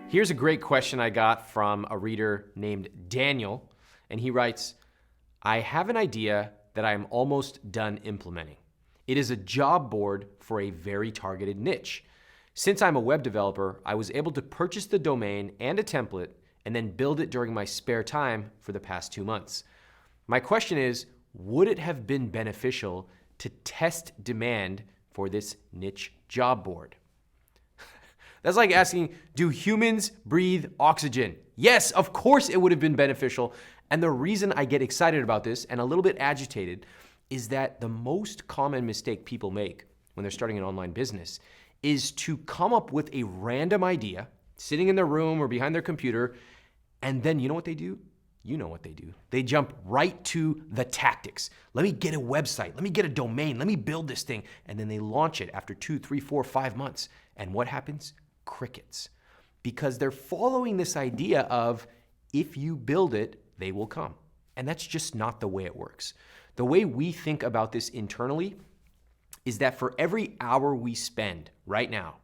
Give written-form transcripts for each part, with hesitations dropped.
Here's a great question I got from a reader named Daniel, and he writes, I have an idea that I am almost done implementing. It is a job board for a very targeted niche. Since I'm a web developer, I was able to purchase the domain and a template and then build it during my spare time for the past 2 months. My question is, would it have been beneficial to test demand for this niche job board? That's like asking, do humans breathe oxygen? Yes, of course it would have been beneficial. And the reason I get excited about this and a little bit agitated is that the most common mistake people make when they're starting an online business is to come up with a random idea, sitting in their room or behind their computer, and then you know what they do? You know what they do. They jump right to the tactics. Let me get a website. Let me get a domain. Let me build this thing. And then they launch it after 2, 3, 4, 5 months. And what happens? Crickets. Because they're following this idea of if you build it, they will come. And that's just not the way it works. The way we think about this internally is that for every hour we spend right now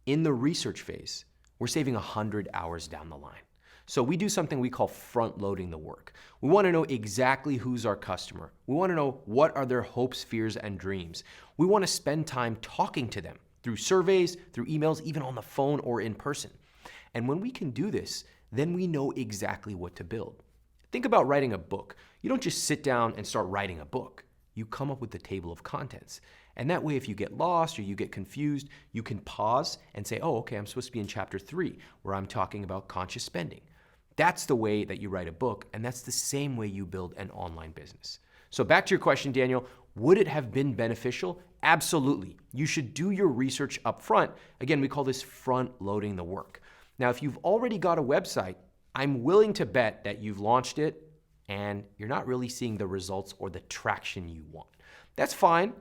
in the research phase, we're saving 100 hours down the line. So we do something we call front loading the work. We want to know exactly who's our customer. We want to know what are their hopes, fears, and dreams. We want to spend time talking to them through surveys, through emails, even on the phone or in person. And when we can do this, then we know exactly what to build. Think about writing a book. You don't just sit down and start writing a book. You come up with the table of contents. And that way, if you get lost or you get confused, you can pause and say, oh, okay, I'm supposed to be in chapter 3, where I'm talking about conscious spending. That's the way that you write a book, and that's the same way you build an online business. So back to your question, Daniel, would it have been beneficial? Absolutely. You should do your research up front. Again, we call this front loading the work. Now, if you've already got a website, I'm willing to bet that you've launched it and you're not really seeing the results or the traction you want. That's fine.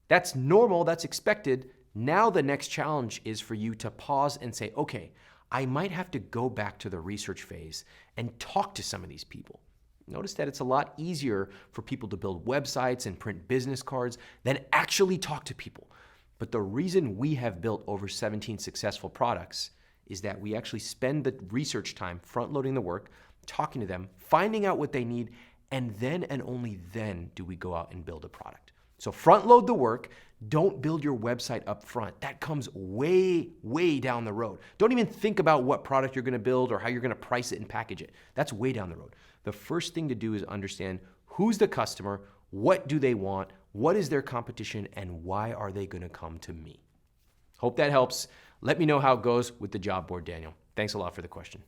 That's normal. That's expected. Now the next challenge is for you to pause and say, okay, I might have to go back to the research phase and talk to some of these people. Notice that it's a lot easier for people to build websites and print business cards than actually talk to people. But the reason we have built over 17 successful products is that we actually spend the research time front-loading the work, talking to them, finding out what they need, and then and only then do we go out and build a product. So front-load the work. Don't build your website up front. That comes way, way down the road. Don't even think about what product you're going to build or how you're going to price it and package it. That's way down the road. The first thing to do is understand who's the customer, what do they want, what is their competition, and why are they going to come to me? Hope that helps. Let me know how it goes with the job board, Daniel. Thanks a lot for the question.